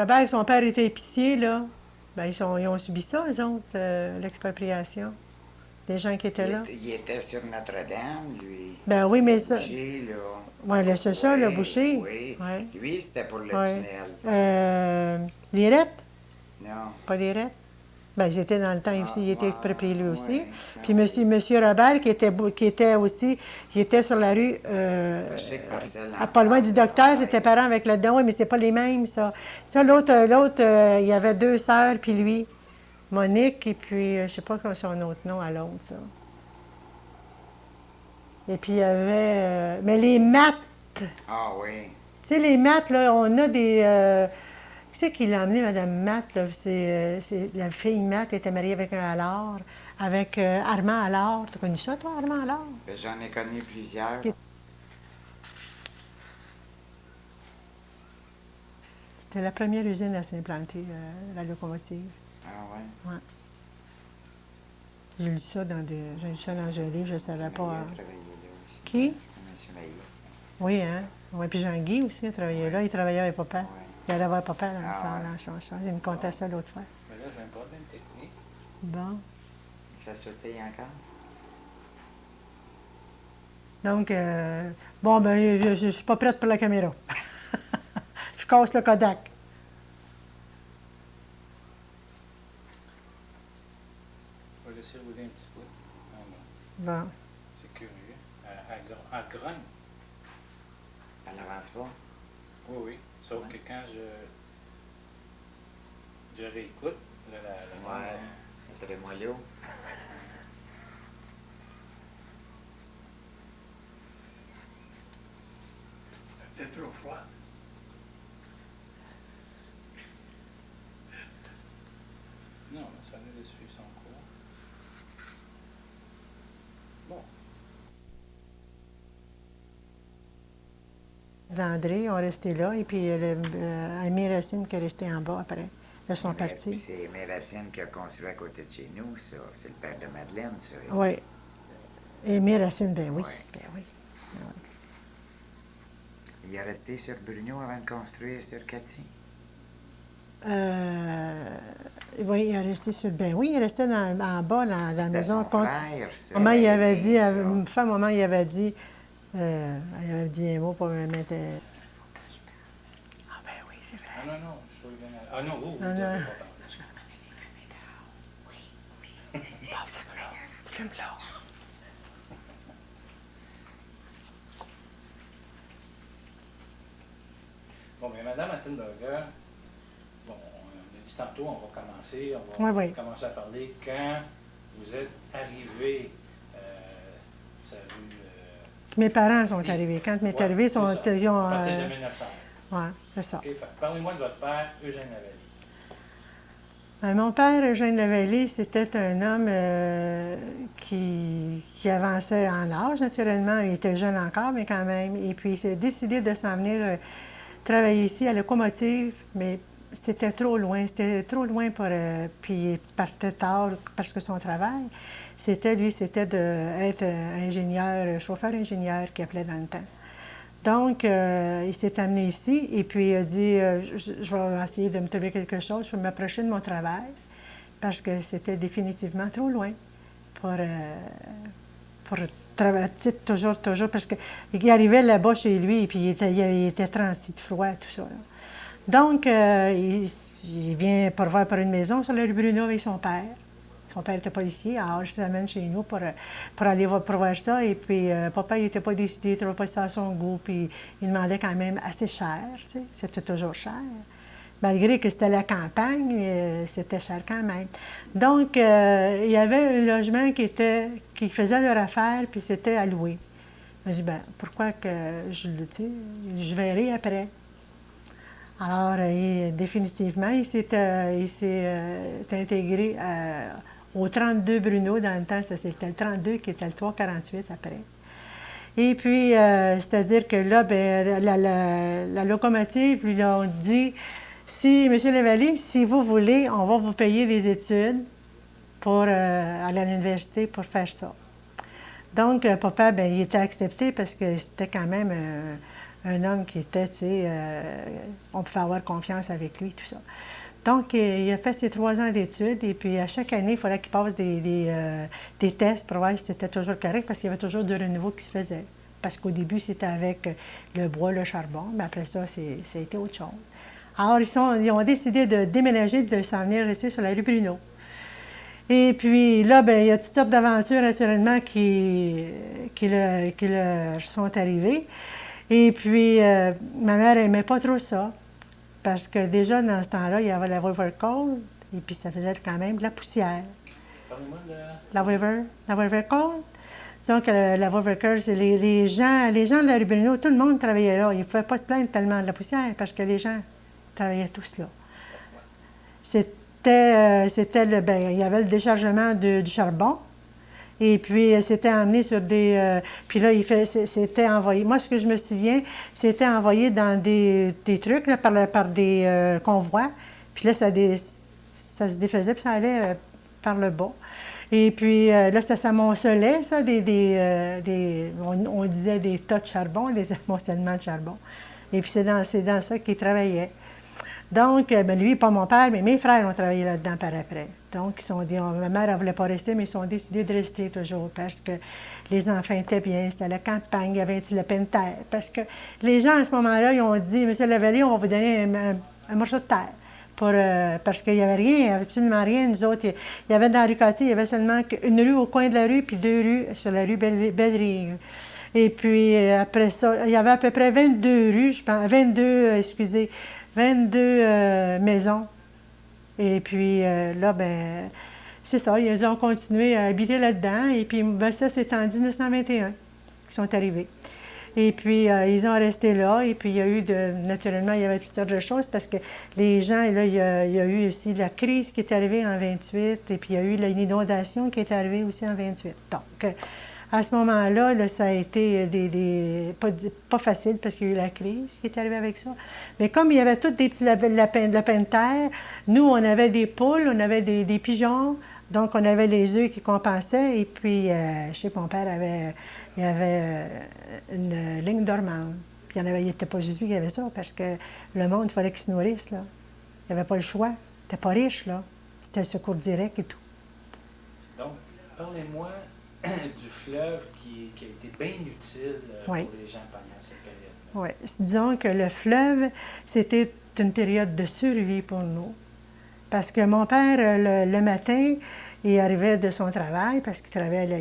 Robert, son père était épicier, là. Ben, ils ont subi ça, eux autres, l'expropriation. Des gens qui étaient là. Il était sur Notre-Dame, lui. Ben oui, mais Le ça. boucher, là. Oui, c'est ça, le Oui, boucher. oui. Oui. Lui, c'était pour le Oui. tunnel. Lirette? Non. Pas Lirette? Ben, ils étaient dans le temps aussi, il était ouais, exproprié lui aussi. ouais, Puis oui. monsieur Robert, qui était aussi, il était sur la rue, Je sais que Marcel en pas loin parle du de docteur, Robert. j'étais parent avec le don, oui, mais c'est pas les mêmes, ça. Ça, l'autre, il y avait deux sœurs, puis lui, Monique, et puis, je sais pas quoi son autre nom à l'autre, là. Et puis, il y avait, mais les maths, Ah oui. tu sais, les maths, là, on a des... qui c'est qui l'a amené, Mme Matt? Là? C'est la fille Matt était mariée avec un Allard, avec Armand Allard. Tu as connu ça, toi, Armand Allard? Ben, j'en ai connu plusieurs. C'était la première usine à s'implanter, la locomotive. Ah ouais. Ouais. J'ai lu ça dans un livre, je ne savais pas. Maillet a travaillé là aussi. Qui? Monsieur Maillet. Oui, hein? Oui, puis Jean-Guy aussi a travaillé là. Il travaillait avec papa. Ouais. Il allait voir papa dans Ah ouais. la chanson. Il me contait ça l'autre fois. Mais là, j'ai un problème technique. Bon. Ça sautille encore? Donc, bon, ben, je ne suis pas prête pour la caméra. Je casse le Kodak. Je vais laisser rouler un petit peu. Ah, bon. Bon. C'est curieux. Elle grogne. Elle n'avance pas? Oui, oui. Sauf que quand je réécoute, là, Ouais. C'est très moelleux. C'était trop froid. non, mais ça allait suivre son cours. Bon. D'André ont resté là, et puis Aimé Racine qui est resté en bas après. Là, ils sont Puis partis. c'est Aimé Racine qui a construit à côté de chez nous, ça. C'est le père de Madeleine, ça. Oui. Aimé Racine, ben oui. Ouais. Ben oui. Il est resté sur Bruno avant de construire sur Cathy. Oui, il est resté sur. Ben oui, il est resté en bas, dans la maison. Son frère, ça. Maman, il avait Aimé, dit, ça. une fois, maman, il avait dit un mot pour me mettre. Ah, ben oui, c'est vrai. Ah non, non, je suis bien. Ah non, vous Ah, ne devez non. pas parler. Fume-là. Bon, mais Madame Attenberger, bon, on a dit tantôt, on va commencer, on va Oui, oui. commencer à parler quand vous êtes arrivé, ça a eu... Mes parents sont arrivés. Quand mes arrivés, c'est ça, ils ont. à partir de 1900. Oui, c'est ça. OK, fait, parlez-moi de votre père, Eugène Lavallée. Mon père, Eugène Lavallée, c'était un homme qui avançait en âge, naturellement. Il était jeune encore, mais quand même. Et puis, il s'est décidé de s'en venir travailler ici à Locomotive, mais c'était trop loin. C'était trop loin pour... puis il partait tard parce que son travail, c'était d'être ingénieur, chauffeur-ingénieur qui appelait dans le temps. Donc, il s'est amené ici et puis il a dit je vais essayer de me trouver quelque chose pour m'approcher de mon travail parce que c'était définitivement trop loin pour travailler toujours, parce qu'il arrivait là-bas chez lui et puis il était transi de froid, tout ça. Là. Donc, il vient pour voir pour une maison sur la rue Bruno avec son père. Son père était policier, alors il s'amène chez nous pour aller pour voir ça. Et puis, papa, il n'était pas décidé, il ne trouvait pas ça à son goût, puis il demandait quand même assez cher, tu sais, c'était toujours cher. Malgré que c'était la campagne, c'était cher quand même. Donc, il y avait un logement qui faisait leur affaire, puis c'était à louer. Il m'a dit, bien, pourquoi que je verrai après. Alors, définitivement, il s'est intégré au 32 Bruno. Dans le temps, c'était le 32 qui était le 348 après. Et puis, c'est-à-dire que là, ben, la locomotive lui a dit, si, M. Lavallée, si vous voulez, on va vous payer des études pour aller à l'université pour faire ça. Donc, papa, ben, il était accepté parce que c'était quand même un homme qui était, tu sais, on pouvait avoir confiance avec lui, tout ça. Donc, il a fait ses 3 ans d'études et puis à chaque année, il fallait qu'il passe des tests pour voir si c'était toujours correct parce qu'il y avait toujours du renouveau qui se faisait. Parce qu'au début, c'était avec le bois, le charbon, mais après ça, ça a été autre chose. Alors, ils ont décidé de déménager, de s'en venir ici sur la rue Bruno. Et puis là, bien, il y a toutes sortes d'aventures naturellement qui leur sont arrivées. Et puis, ma mère n'aimait pas trop ça. Parce que déjà, dans ce temps-là, il y avait la Weaver Coal, et puis ça faisait quand même de la poussière. Parlez-moi de... La Weaver Coal. Disons que la Weaver Coal, c'est les gens de la rue Bruno, tout le monde travaillait là. Ils ne pouvaient pas se plaindre tellement de la poussière parce que les gens travaillaient tous là. Il y avait le déchargement du charbon. Et puis, c'était emmené sur des... puis là, c'était envoyé... Moi, ce que je me souviens, c'était envoyé dans des trucs là, par des convois. Puis là, ça se défaisait, puis ça allait par le bas. Et puis, là, ça s'amoncelait, ça, on disait des tas de charbon, des amoncellements de charbon. Et puis, c'est dans ça qu'ils travaillaient. Donc, lui, pas mon père, mais mes frères ont travaillé là-dedans par après. Donc, ils se sont dit, ma mère ne voulait pas rester, mais ils sont décidés de rester toujours parce que les enfants étaient bien, c'était la campagne, il y avait un petit lopin de terre. Parce que les gens, à ce moment-là, ils ont dit, Monsieur Lavallée, on va vous donner un morceau de terre. Parce qu'il n'y avait rien, il n'y avait absolument rien. Nous autres, il y avait dans la rue Cassé, il y avait seulement une rue au coin de la rue, puis 2 rues sur la rue Belle-Rive. Et puis, après ça, il y avait à peu près 22 rues, je pense, 22 maisons. Et puis là, ben c'est ça, ils ont continué à habiter là-dedans. Et puis, ben, ça, c'est en 1921 qu'ils sont arrivés. Et puis, ils ont resté là. Et puis, il y a eu, naturellement, il y avait toutes sortes de choses parce que les gens, là, il y a eu aussi la crise qui est arrivée en 28. Et puis, il y a eu l'inondation qui est arrivée aussi en 28. Donc, à ce moment-là, là, ça a été pas facile parce qu'il y a eu la crise qui est arrivée avec ça. Mais comme il y avait tous des petits lapins de terre, nous, on avait des poules, on avait des pigeons, donc on avait les œufs qui compensaient. Et puis, je sais que mon père il avait une ligne dormante. Puis il n'était pas juste lui qui avait ça parce que le monde, il fallait qu'il se nourrisse, là. Il n'y avait pas le choix. Il n'était pas riche, là. C'était secours direct et tout. Donc, parlez-moi du fleuve qui a été bien utile pour les gens pendant cette période-là. Oui. Disons que le fleuve, c'était une période de survie pour nous. Parce que mon père, le matin, il arrivait de son travail, parce qu'il travaillait la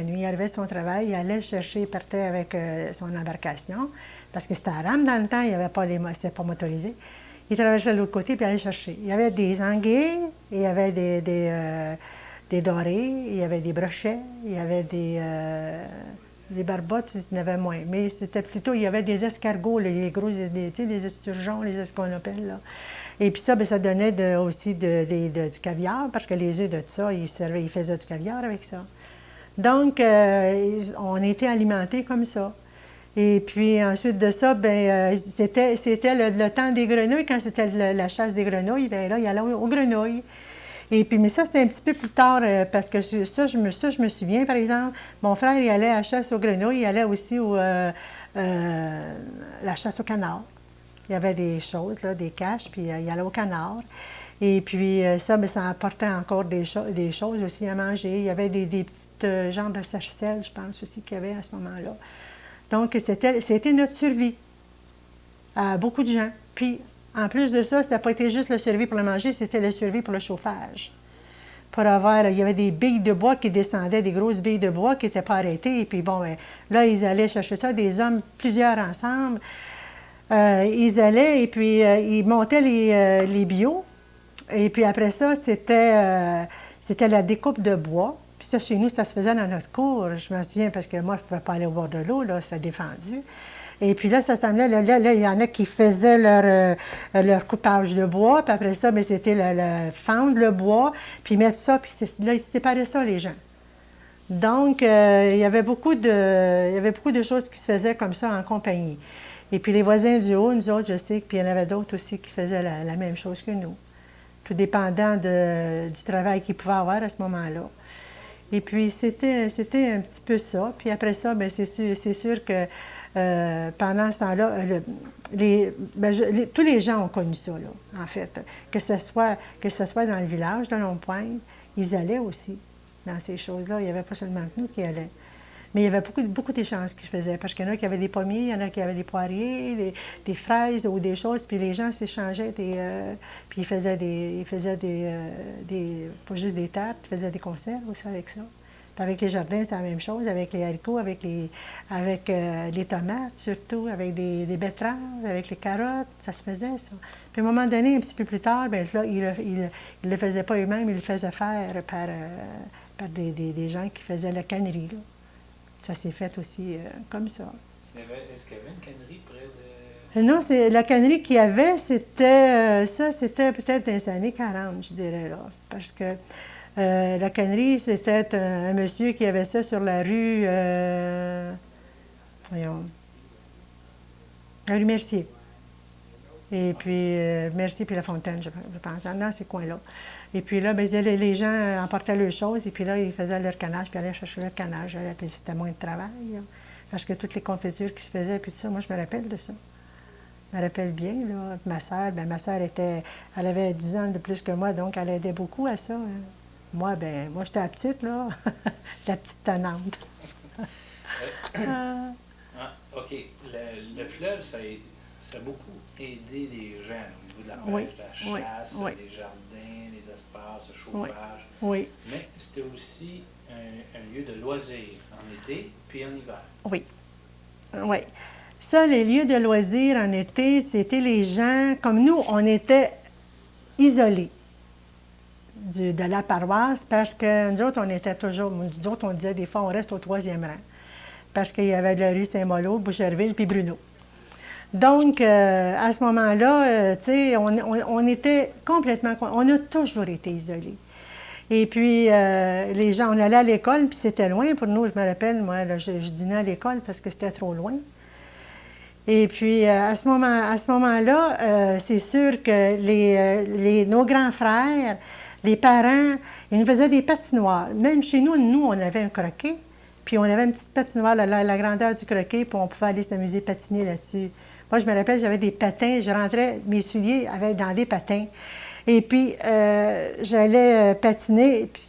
nuit, il arrivait de son travail, il allait chercher, il partait avec son embarcation, parce que c'était à rame dans le temps, il n'y avait pas c'était pas motorisé. Il traversait de l'autre côté, puis il allait chercher. Il y avait des anguilles, il y avait des dorés, il y avait des brochets, il y avait des barbottes, il y en avait moins. Mais c'était plutôt, il y avait des escargots, les gros, les esturgeons, les esconopelles, là. Et puis ça, bien, ça donnait aussi du caviar, parce que les œufs de ça, ils faisaient du caviar avec ça. Donc, on était alimentés comme ça. Et puis ensuite de ça, bien, c'était le temps des grenouilles. Quand c'était la chasse des grenouilles, bien là, il allait aux grenouilles. Et puis, mais ça, c'était un petit peu plus tard, parce que ça, je me souviens, par exemple, mon frère, il allait à la chasse aux grenouilles, il allait aussi la chasse au canard. Il y avait des choses, là, des caches, puis il allait au canard. Et puis ça, bien, ça apportait encore des choses aussi à manger. Il y avait des petites genres de sarcelles, je pense aussi, qu'il y avait à ce moment-là. Donc, c'était notre survie à beaucoup de gens. Puis, en plus de ça, ça n'a pas été juste la survie pour le manger, c'était la survie pour le chauffage. Il y avait des billes de bois qui descendaient, des grosses billes de bois qui n'étaient pas arrêtées. Et puis, bon, bien, là, ils allaient chercher ça, des hommes, plusieurs ensemble. Ils allaient et puis ils montaient les bio. Et puis après ça, c'était la découpe de bois. Puis ça, chez nous, ça se faisait dans notre cour. Je me souviens parce que moi, je ne pouvais pas aller au bord de l'eau, là, c'était défendu. Et puis là, ça semblait, là, il y en a qui faisaient leur coupage de bois. Puis après ça, bien, c'était fendre le bois, puis mettre ça, puis là, ils séparaient ça, les gens. Donc, il y avait beaucoup de choses qui se faisaient comme ça en compagnie. Et puis les voisins du haut, nous autres, je sais qu'il y en avait d'autres aussi qui faisaient la même chose que nous, tout dépendant du travail qu'ils pouvaient avoir à ce moment-là. Et puis c'était un petit peu ça. Puis après ça, bien, c'est sûr que pendant ce temps-là, tous les gens ont connu ça, là, en fait. Que ce soit dans le village de Longue-Pointe, ils allaient aussi dans ces choses-là. Il n'y avait pas seulement que nous qui allaient. Mais il y avait beaucoup d'échanges qui se faisaient, parce qu'il y en a qui avaient des pommiers, il y en a qui avaient des poiriers, des fraises ou des choses, puis les gens s'échangeaient, puis ils faisaient pas juste des tartes, ils faisaient des conserves aussi avec ça. Puis avec les jardins, c'est la même chose, avec les haricots, avec les tomates surtout, avec des betteraves, avec les carottes, ça se faisait, ça. Puis à un moment donné, un petit peu plus tard, bien là, ils le faisaient pas eux-mêmes, ils le faisaient faire par des gens qui faisaient la cannerie, là. Ça s'est fait aussi comme ça. Est-ce qu'il y avait une cannerie près de... Non, la cannerie qu'il y avait, c'était peut-être dans les années 40, je dirais, là. Parce que la cannerie, c'était un monsieur qui avait ça sur la rue... voyons... La rue Mercier. Et puis, Mercier puis La Fontaine, je pense, dans ces coins-là. Et puis là, bien, les gens emportaient leurs choses, et puis là, ils faisaient leur canage, puis allaient chercher leur canage. Puis c'était moins de travail, là, parce que toutes les confitures qui se faisaient, puis tout ça, moi, je me rappelle de ça. Je me rappelle bien, là. Ma sœur, elle avait 10 ans de plus que moi, donc elle aidait beaucoup à ça. Hein. Moi, j'étais la petite, là, la petite tenante. OK. Le fleuve, ça a beaucoup aidé les gens au niveau de la pêche, de la chasse, les jardins, les espaces, le chauffage. Oui. Mais c'était aussi un lieu de loisirs en été puis en hiver. Oui. Oui. Ça, les lieux de loisirs en été, c'était les gens, comme nous, on était isolés de la paroisse parce que nous autres, on disait des fois, on reste au 3e rang. Parce qu'il y avait la rue Saint-Malo, Boucherville puis Bruno. Donc, à ce moment-là, tu sais, on était complètement... On a toujours été isolés. Et puis, les gens, on allait à l'école, puis c'était loin pour nous. Je me rappelle, moi, là, je dînais à l'école parce que c'était trop loin. Et puis, à ce moment-là, c'est sûr que nos grands frères, les parents, ils nous faisaient des patinoires. Même chez nous, on avait un croquet, puis on avait une petite patinoire, la grandeur du croquet, puis on pouvait aller s'amuser, patiner là-dessus. Moi, je me rappelle, j'avais des patins. Je rentrais, mes souliers avaient dans des patins. Et puis, j'allais patiner. Puis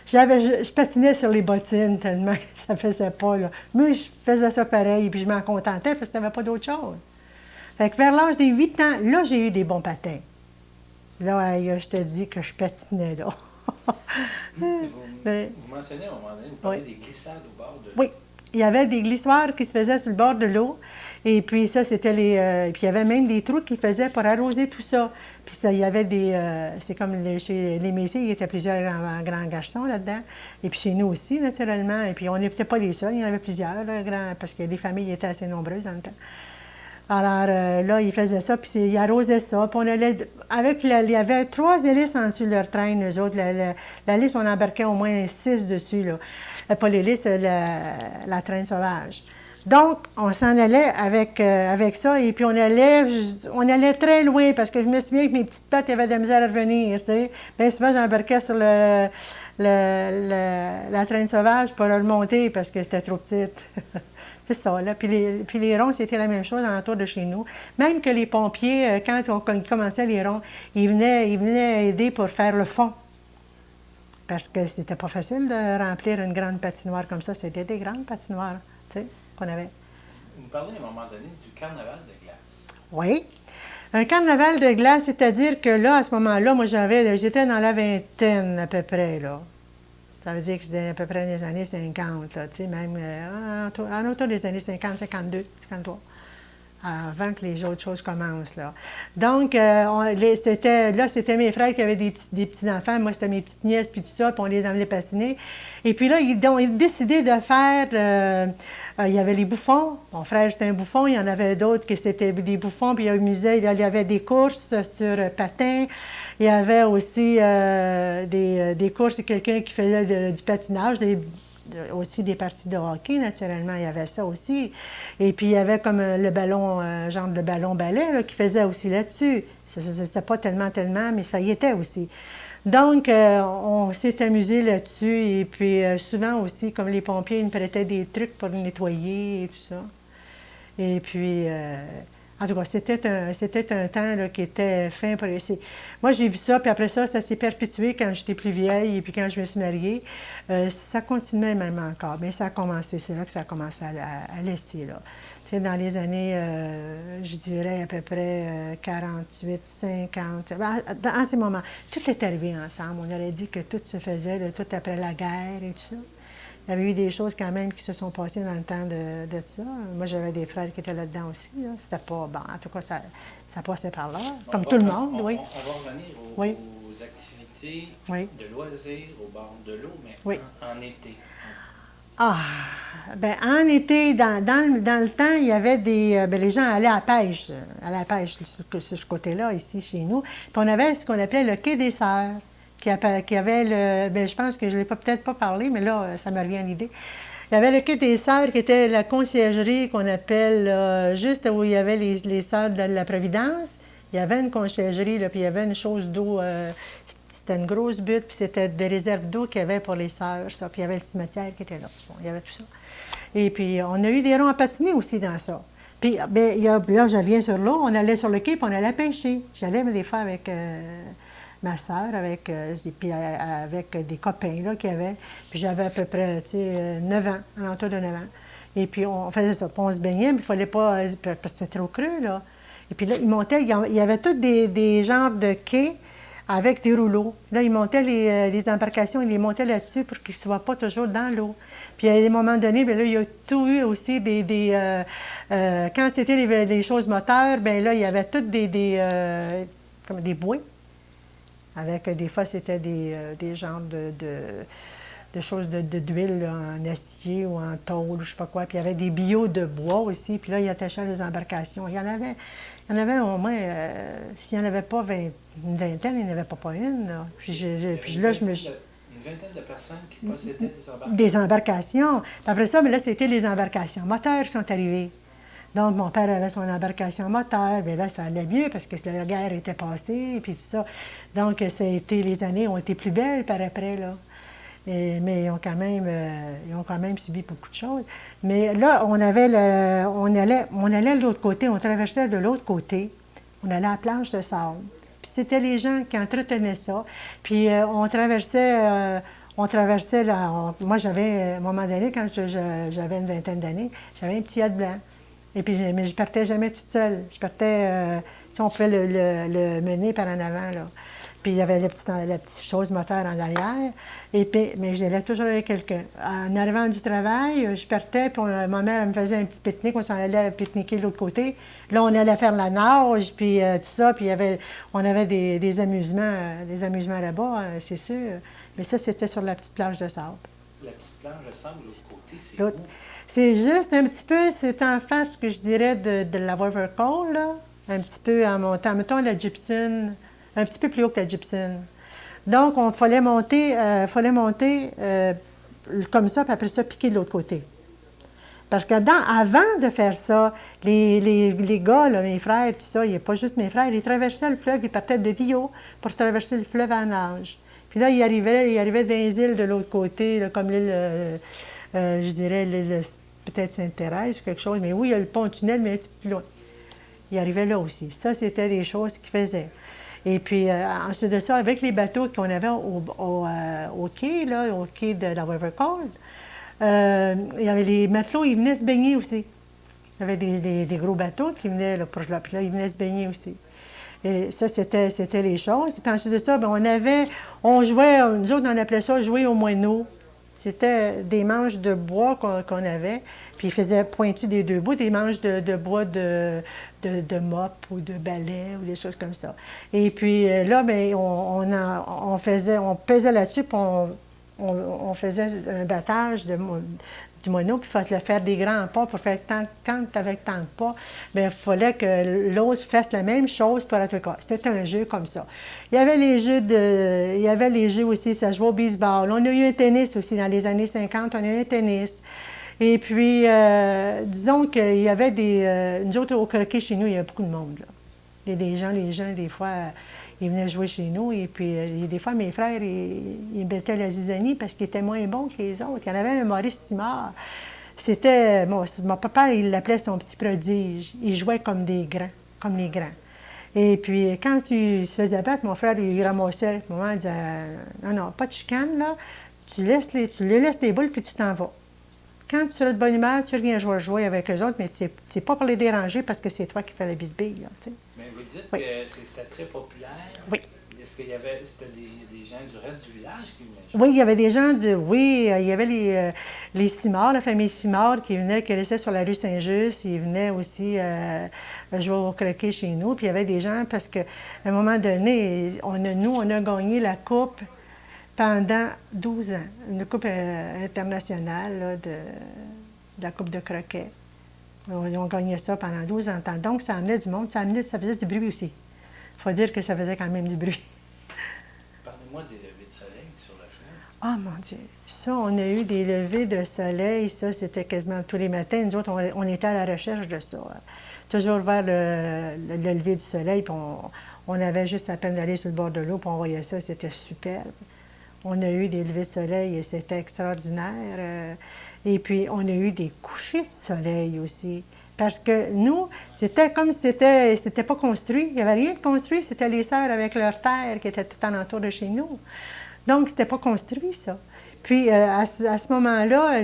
je patinais sur les bottines tellement que ça ne faisait pas, là. Mais je faisais ça pareil, puis je m'en contentais parce qu'il n'y avait pas d'autre chose. Fait que vers l'âge des 8 ans, là, j'ai eu des bons patins. Là, je te dis que je patinais, là. Vous mentionnez à un moment donné, vous parlez des glissades au bord de l'eau. Oui. Il y avait des glissoires qui se faisaient sur le bord de l'eau. Et puis ça, c'était puis il y avait même des trous qu'ils faisaient pour arroser tout ça. Puis ça, il y avait c'est comme chez les Messiers, il y avait plusieurs grands garçons là-dedans. Et puis chez nous aussi, naturellement. Et puis on n'était pas les seuls, il y en avait plusieurs, là, parce que les familles étaient assez nombreuses dans le temps. Alors là, ils faisaient ça, puis ils arrosaient ça. Puis on allait, il y avait 3 hélices en dessous de leur traîne, eux autres. La lisse, on embarquait au moins 6 dessus, là. Pas l'hélice, la traîne sauvage. Donc, on s'en allait avec ça, et puis on allait très loin, parce que je me souviens que mes petites pattes avaient de la misère à revenir, tu sais. Bien souvent, j'embarquais sur la traîne sauvage pour remonter, parce que j'étais trop petite. C'est ça, là. Puis les ronds, c'était la même chose alentour de chez nous. Même que les pompiers, quand ils commençaient les ronds, ils venaient aider pour faire le fond. Parce que c'était pas facile de remplir une grande patinoire comme ça. C'était des grandes patinoires, tu sais, qu'on avait. Vous parlez à un moment donné du carnaval de glace. Oui. Un carnaval de glace, c'est-à-dire que là, à ce moment-là, moi, j'étais dans la vingtaine à peu près, là. Ça veut dire que c'était à peu près les années 50, là, tu sais, même en autour des années 50, 52, 53, avant que les autres choses commencent, là. Donc, c'était mes frères qui avaient des petits-enfants, moi, c'était mes petites nièces, puis tout ça, puis on les emmenait patiner. Et puis là, ils ont décidé de faire... il y avait les bouffons. Mon frère, c'était un bouffon. Il y en avait d'autres qui c'était des bouffons. Puis il y avait des courses sur patins. Il y avait aussi des courses, quelqu'un qui faisait du patinage, aussi des parties de hockey, naturellement. Il y avait ça aussi. Et puis, il y avait comme le ballon, genre de ballon-ballet, là, qui faisait aussi là-dessus. C'était pas tellement, mais ça y était aussi. Donc, on s'est amusé là-dessus. Et puis, souvent aussi, comme les pompiers, ils nous prêtaient des trucs pour nettoyer et tout ça. Et puis, en tout cas, c'était un temps là, qui était fin pour essayer. Moi, j'ai vu ça, puis après ça, ça s'est perpétué quand j'étais plus vieille et puis quand je me suis mariée. Ça continuait même encore, mais ça a commencé, c'est là que ça a commencé à laisser, là. Tu sais, dans les années, je dirais à peu près 48, 50, en ces moments, tout est arrivé ensemble. On aurait dit que tout se faisait, là, tout après la guerre et tout ça. Il y avait eu des choses quand même qui se sont passées dans le temps de ça. Moi, j'avais des frères qui étaient là-dedans aussi. Là. C'était pas... Bon, en tout cas, ça passait par là, comme tout le monde, oui. On va revenir oui. aux activités oui. de loisirs au bord de l'eau, mais oui. en été. Ah, bien, en été, dans le temps, il y avait des... les gens allaient à la pêche sur ce côté-là, ici, chez nous. Puis on avait ce qu'on appelait le quai des Sœurs, qui avait le... Bien, je pense que je ne l'ai peut-être pas parlé, mais là, ça me revient à l'idée. Il y avait le quai des Sœurs, qui était la conciergerie qu'on appelle, juste où il y avait les Sœurs de la Providence. Il y avait une conciergerie, là, puis il y avait une chose d'eau... c'était une grosse butte, puis c'était des réserves d'eau qu'il y avait pour les sœurs, ça. Puis il y avait le cimetière qui était là. Bon, il y avait tout ça. Et puis, on a eu des ronds à patiner aussi dans ça. Puis, bien, là, je viens sur l'eau, on allait sur le quai, puis on allait pêcher. J'allais me les faire avec ma sœur, puis avec des copains, là, qu'il y avait. Puis j'avais à peu près, tu sais, 9 ans, à l'entour de 9 ans. Et puis, on faisait ça. Puis on se baignait, mais il ne fallait pas... Parce que c'était trop creux, là. Et puis là, il y avait tous des genres de quais avec des rouleaux. Là, ils montaient les embarcations, ils les montaient là-dessus pour qu'ils ne soient pas toujours dans l'eau. Puis, à un moment donné, bien là, il y a tout eu aussi quand c'était les choses moteurs, bien là, il y avait toutes comme des bouées. Avec, des fois, c'était des genres de choses d'huile en acier ou en tôle, je ne sais pas quoi. Puis, il y avait des billots de bois aussi. Puis là, ils attachaient les embarcations. Il y en avait au moins, s'il n'y en avait pas une vingtaine, il n'y en avait pas une. Là. Puis là, je me suis... Une vingtaine de personnes qui possédaient des embarcations. Des embarcations. Puis après ça, mais là, c'était les embarcations moteurs qui sont arrivées. Donc, mon père avait son embarcation moteur. Bien là, ça allait mieux parce que la guerre était passée, et puis tout ça. Donc, les années ont été plus belles par après, là. Mais ils ont quand même subi beaucoup de choses. Mais là, on allait de l'autre côté, on traversait de l'autre côté. On allait à la planche de sable. Puis c'était les gens qui entretenaient ça. Puis on traversait moi, j'avais, à un moment donné, quand j'avais une vingtaine d'années, j'avais un petit yacht blanc. Et puis, mais je partais jamais toute seule. Je partais, on pouvait le mener par en avant, là. Puis il y avait la petite chose moteur en arrière. Mais j'allais toujours avec quelqu'un. En arrivant du travail, je partais, puis ma mère elle me faisait un petit pique-nique. On s'en allait pique-niquer de l'autre côté. Là, on allait faire la nage, puis tout ça. Puis on avait des amusements là-bas, c'est sûr. Mais ça, c'était sur la petite plage de sable. La petite plage de sable, de l'autre côté, c'est où? C'est juste un petit peu, c'est en face, que je dirais, de la River Cole, là. Un petit peu en montant. Mettons la Gibson. Un petit peu plus haut que la Gibson. Donc, il fallait monter comme ça, puis après ça, piquer de l'autre côté. Parce que avant de faire ça, les gars, là, mes frères, tout ça, il n'y a pas juste mes frères, ils traversaient le fleuve, ils partaient de Vio pour traverser le fleuve à nage. Puis là, ils arrivaient dans les îles de l'autre côté, là, comme l'île, je dirais, l'île peut-être Sainte-Thérèse ou quelque chose, mais oui, il y a le pont-tunnel, mais un petit peu plus loin. Ils arrivaient là aussi. Ça, c'était des choses qu'ils faisaient. Et puis, ensuite de ça, avec les bateaux qu'on avait au quai, là, au quai de la River Cole, il y avait les matelots, ils venaient se baigner aussi. Il y avait des gros bateaux qui venaient là, proche de là, puis là, ils venaient se baigner aussi. Et ça, c'était les choses. Puis ensuite de ça, bien, on jouait, nous autres, on appelait ça jouer au moineau. C'était des manches de bois qu'on avait, puis ils faisaient pointu des deux bouts, des manches de bois de mop ou de balai ou des choses comme ça. Et puis là, bien, on pesait là-dessus, puis on faisait un battage du moineau, puis il fallait faire des grands pas pour faire quand avec tant de pas, bien, il fallait que l'autre fasse la même chose pour être cas. C'était un jeu comme ça. Il y avait les jeux aussi, ça jouait au baseball. On a eu un tennis aussi dans les années 50, on a eu un tennis. Et puis, disons qu'il y avait nous autres, au croquet chez nous, il y avait beaucoup de monde, là. Les gens, des fois, ils venaient jouer chez nous. Et puis, des fois, mes frères, ils mettaient la zizanie parce qu'ils étaient moins bons que les autres. Il y en avait un Maurice Simard. C'était... Mon papa, il l'appelait son petit prodige. Il jouait comme des grands, comme les grands. Et puis, quand tu se faisais battre, mon frère, il ramassait. Maman disait, non, non, pas de chicane, là. Tu les laisses les boules, puis tu t'en vas. Quand tu seras de bonne humeur, tu reviens jouer avec les autres, mais tu n'es pas pour les déranger parce que c'est toi qui fais la bisbille, là, tu sais. Mais vous dites Oui. que c'était très populaire. Oui. Est-ce qu'il y avait c'était des gens du reste du village qui venaient jouer? Oui, il y avait des gens oui, il y avait les Simard, la famille Simard qui venait, qui restait sur la rue Saint-Just. Ils venaient aussi jouer au croquet chez nous. Puis il y avait des gens parce qu'à un moment donné, on a gagné la coupe pendant 12 ans, une coupe internationale là, de la coupe de croquet. Ils ont gagné ça pendant 12 ans. Donc, ça amenait du monde, ça faisait du bruit aussi. Il faut dire que ça faisait quand même du bruit. Parlez-moi des levées de soleil sur le fleuve. Ah, mon Dieu! Ça, on a eu des levées de soleil. Ça, c'était quasiment tous les matins. Nous autres, on était à la recherche de ça. Toujours vers le lever du soleil, puis on avait juste à peine d'aller sur le bord de l'eau, puis on voyait ça. C'était superbe. On a eu des levées de soleil et c'était extraordinaire. Et puis, on a eu des couchers de soleil aussi. Parce que nous, c'était comme si c'était pas construit. Il n'y avait rien de construit. C'était les sœurs avec leur terre qui étaient tout alentour de chez nous. Donc, c'était pas construit, ça. Puis, à ce moment-là,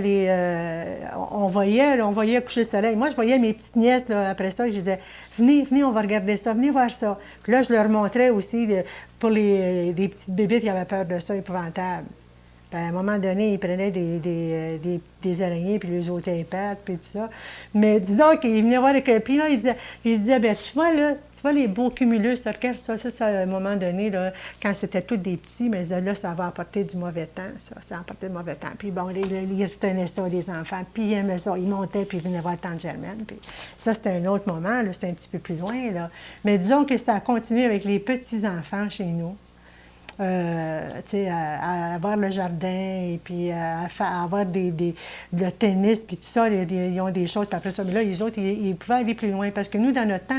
on voyait coucher le soleil. Moi, je voyais mes petites nièces, là, après ça, je disais, venez, on va regarder ça, venez voir ça. Puis là, je leur montrais aussi, pour des petites bébites qui avaient peur de ça, épouvantable. Puis à un moment donné, ils prenaient des araignées, puis les ôtaient les pattes, puis tout ça. Mais disons qu'ils venaient voir avec le puis là, ils disaient, bien, tu vois les beaux cumulus, là, regarde ça, à un moment donné, là, quand c'était tous des petits, mais là, ça va apporter du mauvais temps, ça apportait du mauvais temps. Puis bon, ils retenaient ça, les enfants, puis ils aimaient ça, ils montaient, puis ils venaient voir Tante Germaine. Puis ça, c'était un autre moment, là, c'était un petit peu plus loin, là. Mais disons que ça a continué avec les petits-enfants chez nous. À avoir le jardin et puis à avoir le tennis puis tout ça, ils ont des choses. Puis après ça, mais là, les autres, ils pouvaient aller plus loin parce que nous, dans notre temps,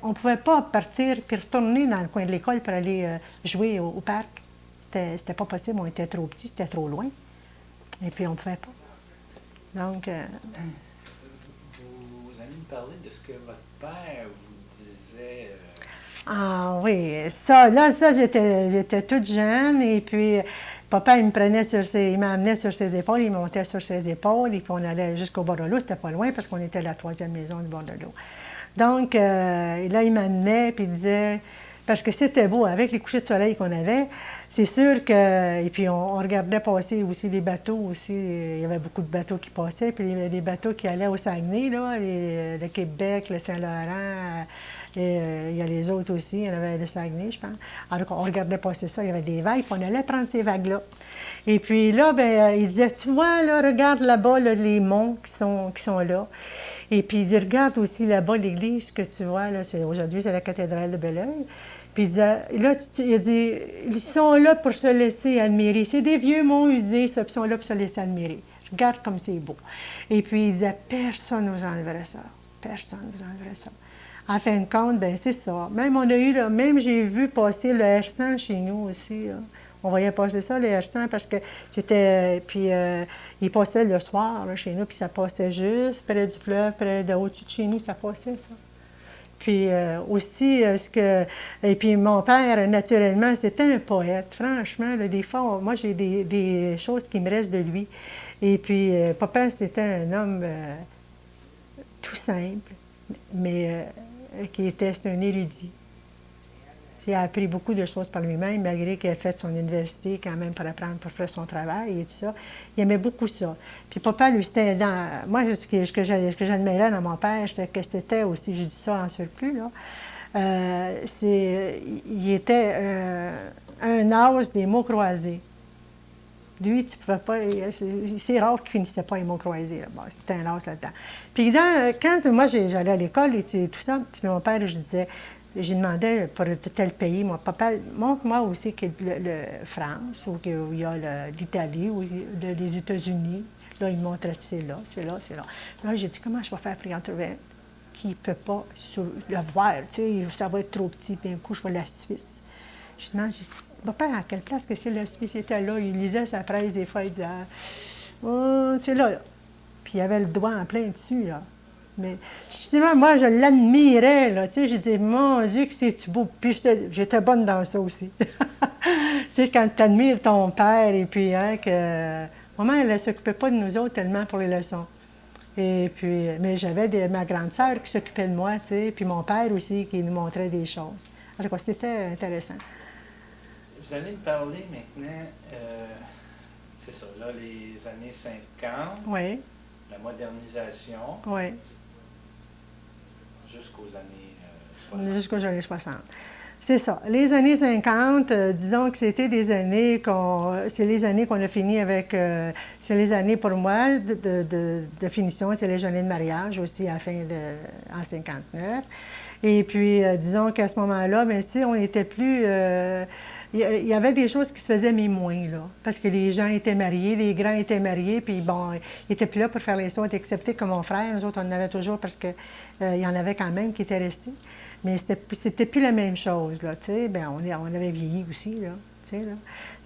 on ne pouvait pas partir puis retourner dans le coin de l'école pour aller jouer au parc. C'était pas possible, on était trop petits, c'était trop loin. Et puis, on ne pouvait pas. Donc... Vous allez me parler de ce que votre père vous disait... Ah oui, ça, j'étais toute jeune et puis papa, il m'amenait sur ses épaules, il montait sur ses épaules et puis on allait jusqu'au bord de l'eau, c'était pas loin parce qu'on était à la 3e maison du bord de l'eau. Donc, là, il m'amenait puis il disait, parce que c'était beau, avec les couchers de soleil qu'on avait, c'est sûr que, et puis on regardait passer aussi les bateaux aussi, il y avait beaucoup de bateaux qui passaient, puis les bateaux qui allaient au Saguenay, là, le Québec, le Saint-Laurent, et il y a les autres aussi, il y en avait le Saguenay, je pense. Alors on regardait passer ça, il y avait des vagues, puis on allait prendre ces vagues-là. Et puis là, bien, il disait, tu vois, là, regarde là-bas, là, les monts qui sont là. Et puis il dit, regarde aussi là-bas l'église que tu vois, là, aujourd'hui, c'est la cathédrale de Belleuil. Puis il disait, là, il a dit, ils sont là pour se laisser admirer. C'est des vieux monts usés, ça, puis ils sont là pour se laisser admirer. Regarde comme c'est beau. Et puis il disait, personne ne vous enlèverait ça. Personne ne vous enlèverait ça. En fin de compte, bien, c'est ça. Même j'ai vu passer le R100 chez nous aussi, là. On voyait passer ça, le R100, parce que c'était... Puis il passait le soir, là, chez nous, puis ça passait juste près du fleuve, près de au-dessus de chez nous, ça passait, ça. Puis aussi, et puis mon père, naturellement, c'était un poète. Franchement, là, des fois, moi, j'ai des choses qui me restent de lui. Et puis, papa, c'était un homme tout simple, mais c'est un érudit. Il a appris beaucoup de choses par lui-même, malgré qu'il a fait son université quand même pour apprendre, pour faire son travail et tout ça. Il aimait beaucoup ça. Puis papa, lui, c'était dans... Moi, ce que j'admirais dans mon père, c'est que c'était aussi, je dis ça en surplus, là, il était un as des mots croisés. Lui, tu pouvais pas... C'est rare qu'il finissait pas les mots croisés. Bon, c'était un as là-dedans. Puis quand moi, j'allais à l'école et tout ça, puis mon père, je disais... J'ai demandé pour tel pays, mon papa, montre-moi aussi que France, ou qu'il y a l'Italie, ou les États-Unis. Là, il me montrait, c'est là, c'est là, c'est là. Là, j'ai dit, comment je vais faire pour y en trouver un qui ne peut pas le voir, tu sais, ça va être trop petit, d'un coup, je vais à la Suisse. Je demande, papa, à quelle place que c'est la Suisse était là? Il lisait sa presse des fois, il disait, oh, c'est là, là. puis il avait le doigt en plein dessus, là. Mais justement, moi, je l'admirais, là, tu sais, j'ai dit, mon Dieu, que c'est-tu beau. Puis j'étais bonne dans ça aussi. Tu sais, quand tu admires ton père, et puis, hein, que... Maman, elle ne s'occupait pas de nous autres tellement pour les leçons. Et puis, mais j'avais ma grande sœur qui s'occupait de moi, tu sais, puis mon père aussi qui nous montrait des choses. En tout cas, c'était intéressant. Vous allez me parler maintenant, c'est ça, là, les années 50, Oui, la modernisation, oui, jusqu'aux années 60. jusqu'aux années 60. C'est ça. Les années 50, disons que c'était des années c'est les années qu'on a fini avec... c'est les années, pour moi, de finition, c'est les années de mariage aussi, en 59. Et puis, disons qu'à ce moment-là, bien, si on était plus... il y avait des choses qui se faisaient, mais moins, là. Parce que les gens étaient mariés, les grands étaient mariés, puis bon, ils n'étaient plus là pour faire les sauts, excepté que mon frère. Nous autres, on en avait toujours parce qu'il y en avait quand même qui étaient restés. Mais c'était plus la même chose, là, tu sais. Bien, on avait vieilli aussi, là, tu sais, là.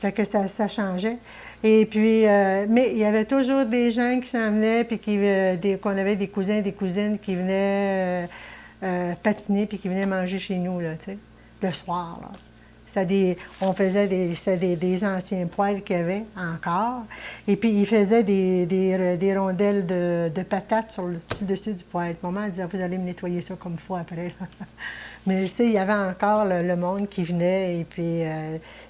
Fait que ça changeait. Et puis, mais il y avait toujours des gens qui s'en venaient, puis qu'on avait des cousins, des cousines qui venaient patiner, puis qui venaient manger chez nous, là, tu sais, le soir, là. On faisait des anciens poêles qu'il y avait encore. Et puis, ils faisaient des rondelles de patates sur le dessus du poêle. Maman disait, vous allez me nettoyer ça comme il faut après. Mais tu sais, il y avait encore le monde qui venait. Et puis,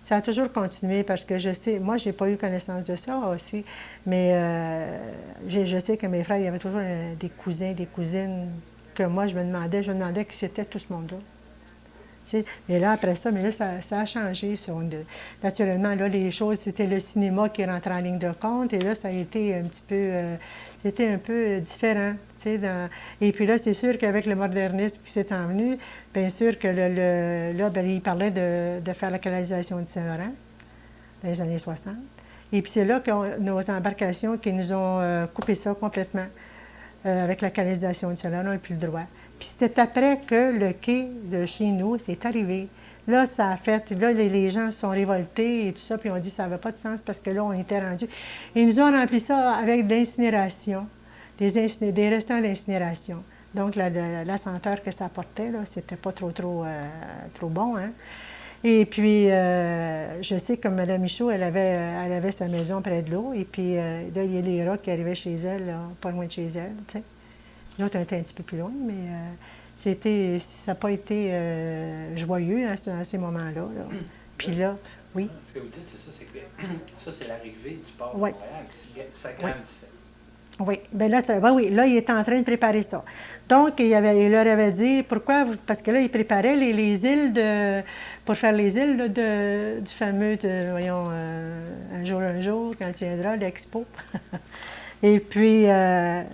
ça a toujours continué parce que je sais, moi, j'ai pas eu connaissance de ça aussi. Mais je sais que mes frères, il y avait toujours des cousins, des cousines que moi, je me demandais qui c'était tout ce monde-là. T'sais, mais là, après ça, ça a changé. Naturellement, là, les choses, c'était le cinéma qui rentrait en ligne de compte. Et là, ça a été un petit peu... c'était un peu différent. Et puis là, c'est sûr qu'avec le modernisme qui s'est envenu, bien sûr que là, bien, il parlait de faire la canalisation du Saint-Laurent dans les années 60. Et puis c'est là que nos embarcations qui nous ont coupé ça complètement avec la canalisation du Saint-Laurent et puis le droit. Puis c'est après que le quai de chez nous s'est arrivé. Là, ça a fait... Là, les gens se sont révoltés et tout ça, puis on dit que ça n'avait pas de sens parce que là, on était rendus... Ils nous ont rempli ça avec de l'incinération, des restants d'incinération. Donc, la senteur que ça apportait, là, c'était pas trop bon, hein? Et puis, je sais que Mme Michaud, elle avait sa maison près de l'eau, et puis là, il y a les rats qui arrivaient chez elle, là, pas loin de chez elle, tu sais. L'autre était un petit peu plus loin, mais ça n'a pas été joyeux à ces moments-là. Là. Puis là, oui. Ce que vous dites, c'est ça, c'est que ça, c'est l'arrivée du port de Oui. Montréal qui s'agrandissait. Oui, bien là, oui, là, il était en train de préparer ça. Donc, il leur avait dit, pourquoi, parce que là, il préparait les îles pour faire les îles là, du fameux, voyons, un jour, quand il viendra, l'expo. Et puis, là,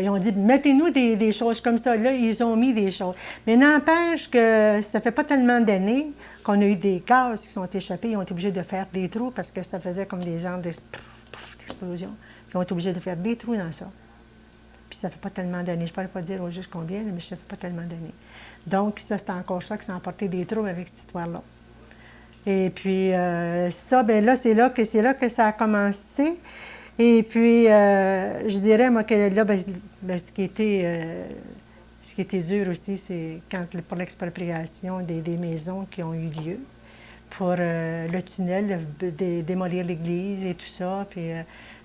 ils ont dit, mettez-nous des choses comme ça. Là, ils ont mis des choses. Mais n'empêche que ça fait pas tellement d'années qu'on a eu des gaz qui sont échappés. Ils ont été obligés de faire des trous parce que ça faisait comme des genres d'explosion. Ils ont été obligés de faire des trous dans ça. Puis ça fait pas tellement d'années. Je ne pourrais pas dire au juste combien, mais ça fait pas tellement d'années. Donc, ça, c'est encore ça qui s'est emporté des trous avec cette histoire-là. Et puis, ça, bien là, c'est là que ça a commencé. Et puis, je dirais, moi, que là, ce qui était dur aussi, c'est pour l'expropriation des maisons qui ont eu lieu, pour le tunnel, démolir l'église et tout ça. Puis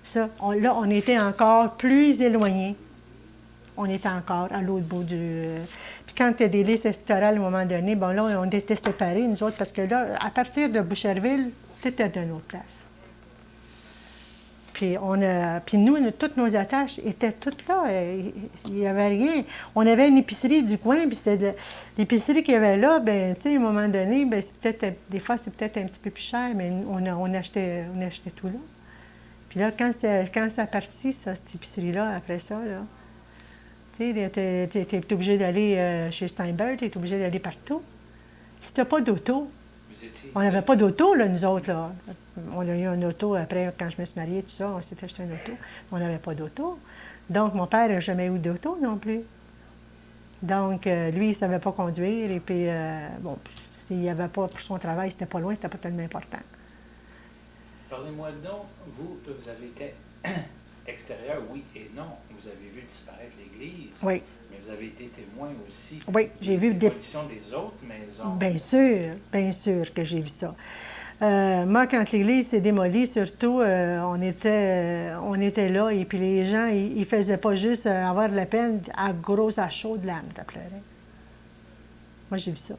ça, là, on était encore plus éloignés. On était encore à l'autre bout du... Puis quand il y a des listes électorales, à un moment donné, bon là, on était séparés, nous autres, parce que là, à partir de Boucherville, c'était d'une autre place. Puis nous, toutes nos attaches étaient toutes là. Il n'y avait rien. On avait une épicerie du coin, puis l'épicerie qu'il y avait là, bien, tu sais, à un moment donné, bien, des fois, c'est peut-être un petit peu plus cher, mais on achetait tout là. Puis là, quand ça a parti, ça, cette épicerie-là, après ça, là, tu sais, tu es obligé d'aller chez Steinberg, tu es obligé d'aller partout. Si tu n'as pas d'auto, on n'avait pas d'auto, là, nous autres, là. On a eu un auto après, quand je me suis mariée, tout ça, on s'est acheté un auto. On n'avait pas d'auto. Donc, mon père n'a jamais eu d'auto non plus. Donc, lui, il ne savait pas conduire. Et puis, bon, il n'y avait pas, pour son travail, c'était pas loin, c'était pas tellement important. Parlez-moi donc, vous avez été extérieur, oui et non. Vous avez vu disparaître l'église. Oui. Mais vous avez été témoin aussi Oui, j'ai vu des démolitions des autres maisons. Bien sûr que j'ai vu ça. Moi, quand l'église s'est démolie, surtout, on était là et puis les gens, ils ne faisaient pas juste avoir de la peine, à chaud de l'âme, tu pleurais. Moi, j'ai vu ça.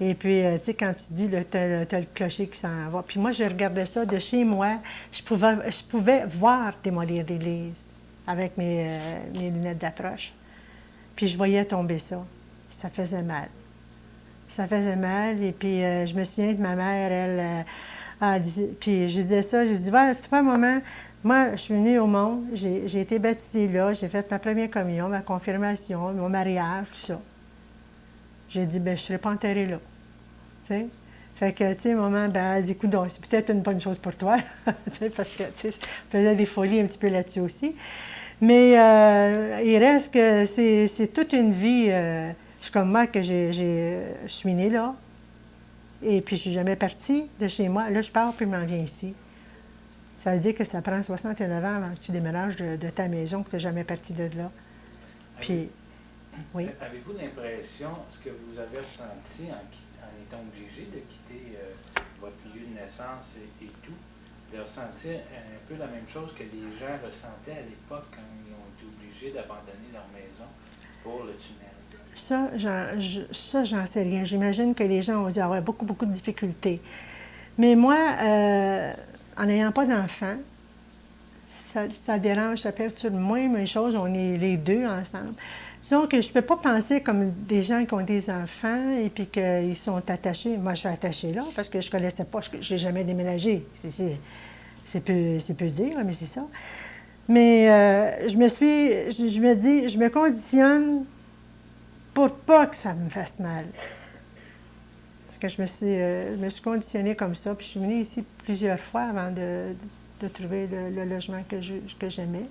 Et puis, tu sais, quand tu dis, tu as le clocher qui s'en va. Puis moi, je regardais ça de chez moi. Je pouvais voir démolir l'église avec mes lunettes d'approche. Puis je voyais tomber ça. Ça faisait mal. Ça faisait mal. Et puis, je me souviens que ma mère, elle, a dit... Puis je disais ça, j'ai dit, tu vois, maman, moi, je suis venue au monde, j'ai été baptisée là, j'ai fait ma première communion, ma confirmation, mon mariage, tout ça. J'ai dit, je ne serai pas enterrée là. Tu sais? Fait que, tu sais, maman, elle dit, écoute, c'est peut-être une bonne chose pour toi, tu sais, parce que, tu sais, je faisais des folies un petit peu là-dessus aussi. Mais il reste que c'est toute une vie. Je suis comme moi, que je suis née là, et puis je suis jamais partie de chez moi. Là, je pars, puis je m'en viens ici. Ça veut dire que ça prend 69 ans avant que tu déménages de ta maison, que tu n'es jamais parti de là. Puis... Oui. Avez-vous l'impression, ce que vous avez ressenti en étant obligé de quitter votre lieu de naissance et tout, de ressentir un peu la même chose que les gens ressentaient à l'époque quand ils ont été obligés d'abandonner leur maison pour le tunnel? Ça, j'en sais rien. J'imagine que les gens ont dû avoir beaucoup, beaucoup de difficultés. Mais moi, en n'ayant pas d'enfant, ça dérange, ça perturbe moins mes choses. On est les deux ensemble. Disons que je ne peux pas penser comme des gens qui ont des enfants et puis qu'ils sont attachés. Moi, je suis attachée là parce que je ne connaissais pas, je n'ai jamais déménagé. C'est peu dire, mais c'est ça. Mais je me dis, je me conditionne pour pas que ça me fasse mal. Que je me suis conditionnée comme ça, puis je suis venue ici plusieurs fois avant de trouver le logement que j'aimais.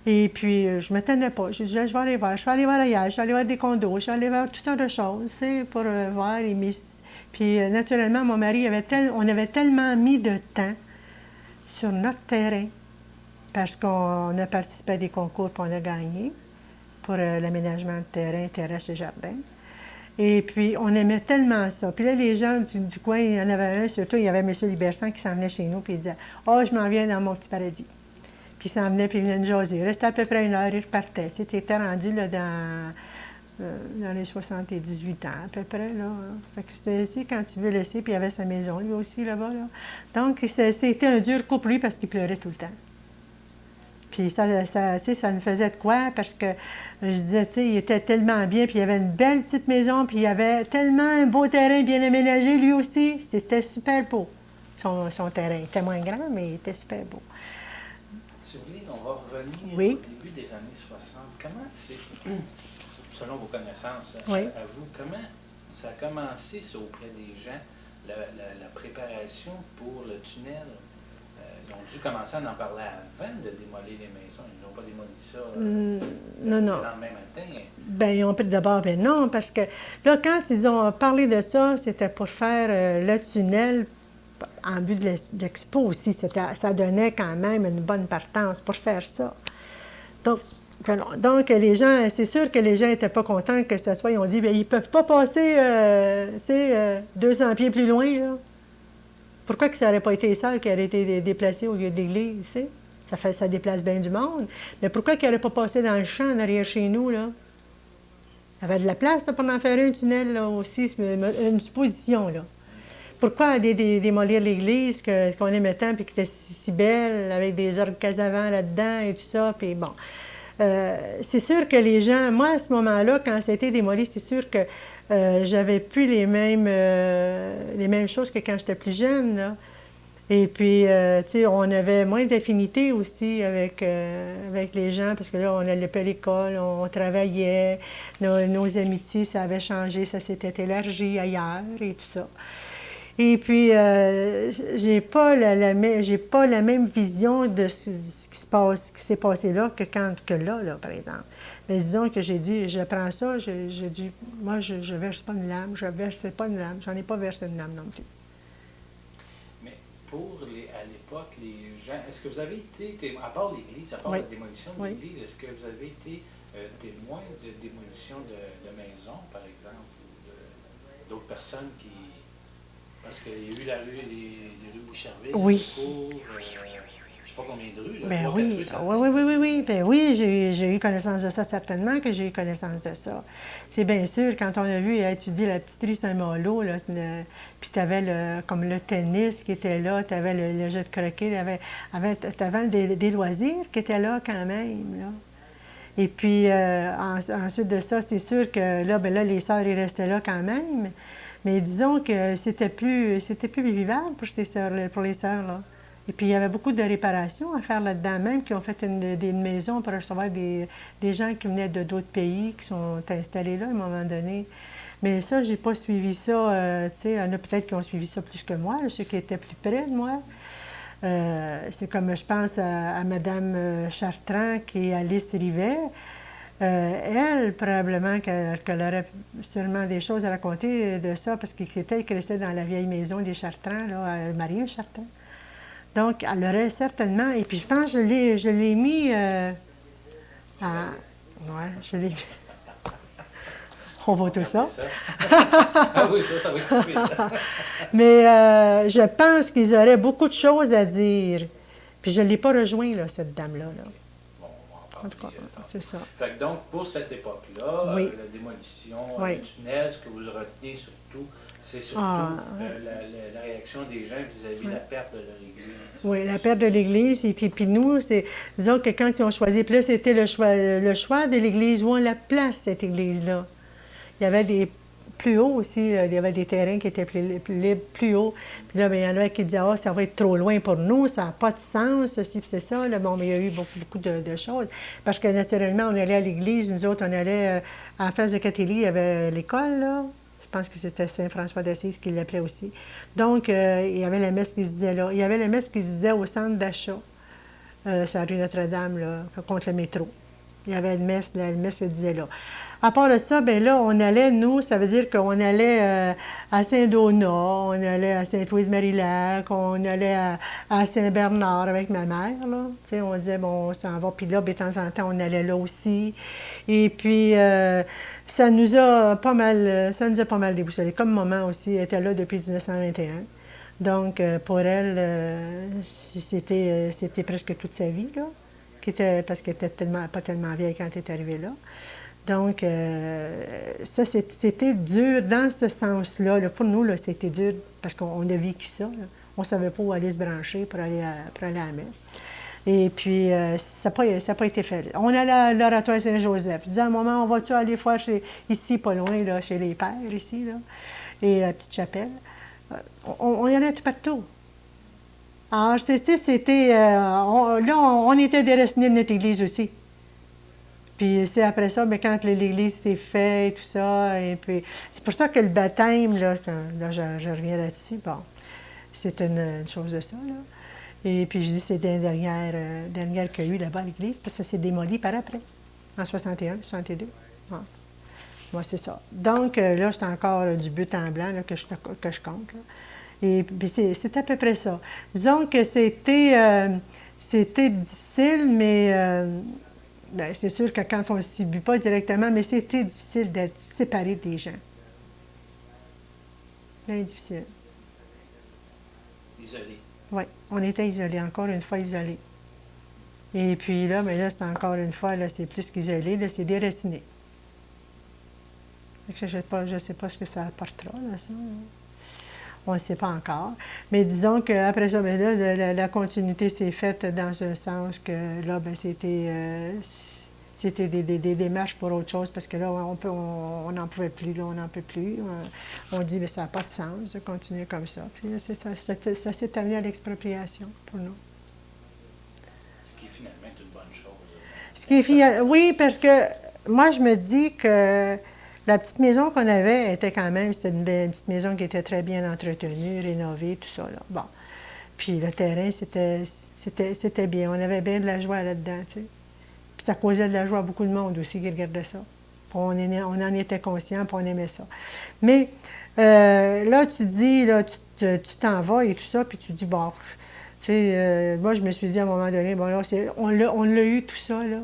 Et puis, je ne m'attendais pas. Je disais, je vais aller voir ailleurs, je vais aller voir des condos, je vais aller voir toutes sortes de choses, tu sais, pour voir. Puis, naturellement, mon mari, on avait tellement mis de temps sur notre terrain, parce qu'on a participé à des concours, puis on a gagné pour l'aménagement de terrain, terrasse et jardin. Et puis, on aimait tellement ça. Puis là, les gens du coin, il y en avait un, surtout, il y avait M. Libersan qui s'en venait chez nous, puis il disait, « Oh, je m'en viens dans mon petit paradis. » Puis il s'en venait, puis il venait de jaser. Il restait à peu près 1 heure, il repartait. Tu sais, tu étais rendu là, dans les 78 ans, à peu près. Là. Fait que c'était ici quand tu veux laisser, puis il avait sa maison, lui aussi, là-bas. Là. Donc, c'était un dur couple, lui, parce qu'il pleurait tout le temps. Puis ça nous faisait de quoi? Parce que je disais, tu sais, il était tellement bien, puis il avait une belle petite maison, puis il avait tellement un beau terrain bien aménagé, lui aussi. C'était super beau, son terrain. Il était moins grand, mais il était super beau. Sylvie, on va revenir Oui. au début des années 60. Comment c'est, selon vos connaissances Oui. à vous, comment ça a commencé ça, auprès des gens, la préparation pour le tunnel? Ils ont dû commencer à en parler avant de démolir les maisons. Ils n'ont pas démoli ça non. le lendemain matin. Bien, ils ont pris d'abord, ben non, parce que là, quand ils ont parlé de ça, c'était pour faire le tunnel en but de l'expo aussi. Ça donnait quand même une bonne partance pour faire ça. Donc les gens, c'est sûr que les gens n'étaient pas contents que ce soit. Ils ont dit, bien, ils ne peuvent pas passer, 200 pieds plus loin, là. Pourquoi que ça n'aurait pas été les salles qui auraient été déplacées au lieu de l'église, tu sais? Ça déplace bien du monde. Mais pourquoi qu'ils n'auraient pas passé dans le champ en arrière chez nous, là? Il y avait de la place là, pour en faire un tunnel, là, aussi, une supposition, là. Pourquoi démolir l'église qu'on aimait tant, puis qui était si belle, avec des orgues casavants là-dedans et tout ça, puis bon. C'est sûr que les gens, moi, à ce moment-là, quand ça a été démoli, c'est sûr que j'avais plus les mêmes choses que quand j'étais plus jeune, là. Et puis, tu sais, on avait moins d'affinité aussi avec les gens, parce que là, on n'allait pas à l'école, on travaillait, nos amitiés, ça avait changé, ça s'était élargi ailleurs et tout ça. Et puis, j'ai pas la même vision de ce qui s'est passé là que là, par exemple. Mais disons que j'ai dit, je prends ça, j'ai dit, moi, je verse pas une lame, je verse pas une lame, j'en ai pas versé une lame non plus. Mais à l'époque, les gens. Est-ce que vous avez été, à part l'Église, à part Oui. la démolition de Oui. l'Église, est-ce que vous avez été témoin de démolition de maisons, par exemple, ou d'autres personnes qui... Parce qu'il y a eu la rue, les rues Boucherville, Oui. Cour, je sais pas combien de rues, là, Ben 3-4 oui, rues, ah, certaines. oui. Ben oui, j'ai eu connaissance de ça, certainement que j'ai eu connaissance de ça. C'est bien sûr, quand on a vu étudier la petite rue Saint-Malo, là, puis tu avais comme le tennis qui était là, tu avais le jeu de croquet, tu avais des loisirs qui étaient là quand même, là. Et puis, ensuite de ça, c'est sûr que là, ben là, les sœurs, ils restaient là quand même. Mais disons que c'était plus vivable pour ces sœurs, pour les sœurs, là. Et puis, il y avait beaucoup de réparations à faire là-dedans, même qui ont fait une maison pour recevoir des gens qui venaient de d'autres pays, qui sont installés là à un moment donné. Mais ça, j'ai pas suivi ça. Tu sais, il y en a peut-être qui ont suivi ça plus que moi, là, ceux qui étaient plus près de moi. C'est comme je pense à Mme Chartrand, qui est Alice Rivet. Elle, probablement qu'elle aurait sûrement des choses à raconter de ça, parce qu'elle crescait dans la vieille maison des Chartrands, là, Marie Chartrand. Donc, elle aurait certainement... Et puis, je pense que je l'ai mis... Ouais, je l'ai mis. On voit tout ça. Ah oui, ça va être coupé, ça. Mais je pense qu'ils auraient beaucoup de choses à dire. Puis je ne l'ai pas rejoint, là, cette dame-là. Là. Bon, on va en parler. En tout cas, c'est ça. Fait que donc, pour cette époque-là, Oui. la démolition, Oui. le tunnel, ce que vous retenez surtout, c'est surtout la réaction des gens vis-à-vis de la perte de leur église. Oui, la perte de l'Église. Et puis nous, disons que quand ils ont choisi, puis là, c'était le choix de l'Église où on la place, cette Église-là. Il y avait des plus hauts aussi, il y avait des terrains qui étaient plus libres, plus hauts. Puis là, bien, il y en avait qui disaient « Ah, ça va être trop loin pour nous, ça n'a pas de sens, ceci, c'est ça. » Bon, mais il y a eu beaucoup de choses. Parce que naturellement, on allait à l'église, nous autres, on allait en face de Catélie, il y avait l'école, là. Je pense que c'était Saint-François d'Assise qui l'appelait aussi. Donc, il y avait la messe qui se disait là. Il y avait la messe qui se disait au centre d'achat, sur la rue Notre-Dame, là, contre le métro. Il y avait une messe, la messe se disait là. À part de ça, bien là, on allait, nous, ça veut dire qu'on allait à Saint-Donat, on allait à Sainte-Louise-Marillac, on allait à Saint-Bernard avec ma mère, là. Tu sais, on disait, bon, on s'en va. Puis là, de temps en temps, on allait là aussi. Et puis, ça nous a pas mal déboussolé. Comme maman aussi, elle était là depuis 1921. Donc, pour elle, c'était presque toute sa vie, là. Parce qu'elle était pas tellement vieille quand elle est arrivée là. Donc, ça, c'était dur dans ce sens-là. Là. Pour nous, là, c'était dur parce qu'on a vécu ça. Là. On ne savait pas où aller se brancher pour aller à la messe. Et puis, ça n'a pas été fait. On allait à l'oratoire Saint-Joseph. Je disais, à un moment, on va-tu aller faire ici, pas loin, là, chez les pères, ici, là, et à Petite-Chapelle. On y allait tout partout. Alors, c'était... là, on était déracinés de notre église aussi. Puis c'est après ça, mais quand l'église s'est faite et tout ça, et puis... C'est pour ça que le baptême, là je reviens là-dessus, bon, c'est une chose de ça, là. Et puis je dis, c'est une dernière qu'il y a eu là-bas à l'église, parce que ça s'est démoli par après, en 61, 62. Ouais. Moi, c'est ça. Donc, là, c'est encore du but en blanc là, que je compte, là. Et puis c'est à peu près ça. Disons que c'était difficile, mais bien, c'est sûr que quand on ne s'y but pas directement, mais c'était difficile d'être séparé des gens. Bien difficile. Isolé. Oui, on était isolés, encore une fois isolés. Et puis là, mais là, c'est encore une fois, là, c'est plus qu'isolé, là, c'est déraciné. Je ne sais pas ce que ça apportera, là, ça. On ne sait pas encore. Mais disons qu'après ça, bien là, la continuité s'est faite dans un sens que là, bien, c'était des démarches pour autre chose, parce que là, on n'en pouvait plus, là, on n'en peut plus. On dit, mais ça n'a pas de sens de continuer comme ça. Puis là, ça s'est amené à l'expropriation pour nous. Ce qui finalement est une bonne chose. Ce qui est oui, parce que moi, je me dis que la petite maison qu'on avait était quand même, c'était une petite maison qui était très bien entretenue, rénovée, tout ça, là. Bon. Puis le terrain, c'était bien. On avait bien de la joie là-dedans, tu sais. Puis ça causait de la joie à beaucoup de monde aussi qui regardait ça. Puis on en était conscient, puis on aimait ça. Mais là, tu dis, là, tu t'en vas et tout ça, puis tu dis, bon, moi, je me suis dit à un moment donné, bon, là, on l'a eu tout ça, là.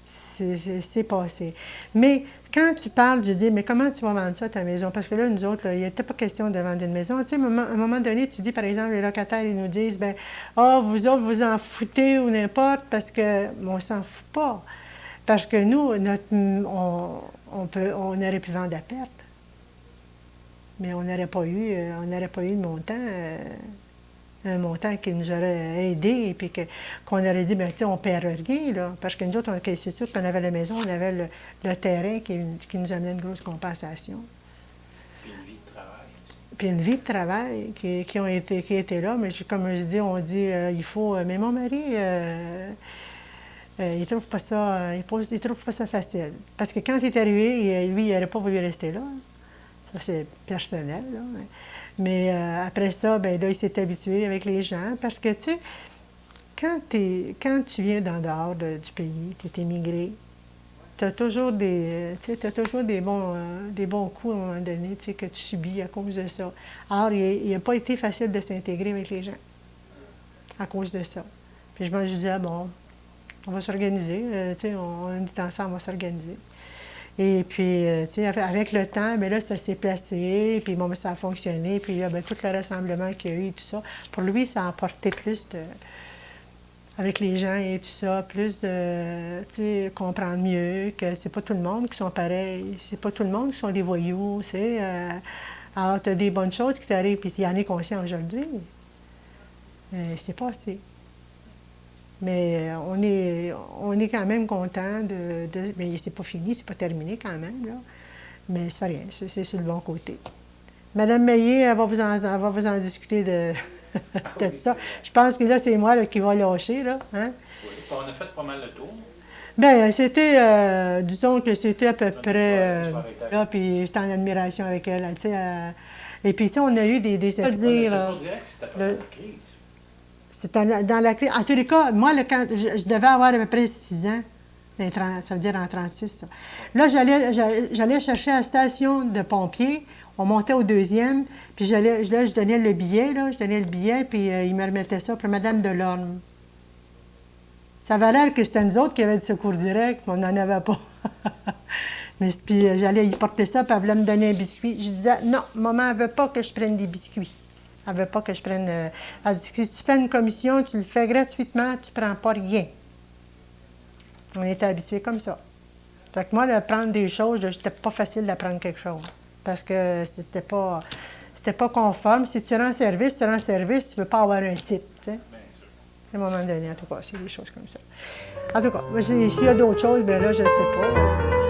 C'est passé. Mais quand tu parles, je dis, mais comment tu vas vendre ça, ta maison? Parce que là, nous autres, là, il n'était pas question de vendre une maison. Tu sais, à un moment donné, tu dis, par exemple, les locataires, ils nous disent, ben, vous autres, vous en foutez ou n'importe, parce que, on s'en fout pas. Parce que nous, on aurait pu vendre à perte. Mais on n'aurait pas eu le montant. Un montant qui nous aurait aidé, et puis qu'on aurait dit, bien, tu sais, on ne perd rien, là. Parce que nous autres, c'est sûr qu'on avait la maison, on avait le terrain qui nous amenait une grosse compensation. Puis une vie de travail aussi. Puis une vie de travail qui était là, mais comme je dis, on dit, il faut... Mais mon mari, il trouve pas ça, il trouve pas ça facile. Parce que quand il est arrivé, lui, il n'aurait pas voulu rester là. Ça, c'est personnel, là. Mais après ça, ben là, il s'est habitué avec les gens. Parce que, tu sais, quand tu viens d'en dehors du pays, tu es immigré, tu as toujours des bons coups à un moment donné, tu sais, que tu subis à cause de ça. Alors, il n'a pas été facile de s'intégrer avec les gens à cause de ça. Puis je disais, bon, on va s'organiser, tu sais, on est ensemble, on va s'organiser. Et puis, tu sais, avec le temps, bien là, ça s'est placé, puis bon, ça a fonctionné, puis bien, tout le rassemblement qu'il y a eu et tout ça, pour lui, ça a apporté plus de... avec les gens et tout ça, plus de, tu sais, comprendre mieux que c'est pas tout le monde qui sont pareils, c'est pas tout le monde qui sont des voyous, tu sais. Alors, tu as des bonnes choses qui t'arrivent, puis il y en est conscient aujourd'hui. C'est passé. Mais on est quand même content mais c'est pas fini, c'est pas terminé quand même, là. Mais ça fait rien, c'est sur le bon côté. Madame Meillet, elle va vous en discuter de ça. Je pense que là, c'est moi là, qui va lâcher, là. Hein? Oui, on a fait pas mal le tour. Bien, c'était, disons que c'était à peu près, là, puis j'étais en admiration avec elle, tu sais. Et puis ça, on a eu des C'est pour dire que c'était pas la crise. C'était dans la crise. En tous les cas, moi, quand je devais avoir à peu près 6 ans, ça veut dire en 36, ça. Là, j'allais chercher à la station de pompiers, on montait au 2e, puis je donnais le billet, puis il me remettait ça pour Madame Delorme. Ça avait l'air que c'était nous autres qui avaient du secours direct, mais on n'en avait pas. Mais puis j'allais y porter ça, puis elle voulait me donner un biscuit. Je disais, non, maman, elle ne veut pas que je prenne des biscuits. Elle ne veut pas que je prenne... Elle dit, si tu fais une commission, tu le fais gratuitement, tu ne prends pas rien. On était habitués comme ça. Fait que moi, de prendre des choses, c'était pas facile d'apprendre quelque chose. Parce que c'était pas conforme. Si tu rends service, tu ne veux pas avoir un type, tu sais. À un moment donné, en tout cas, c'est des choses comme ça. En tout cas, s'il y a d'autres choses, bien là, je ne sais pas.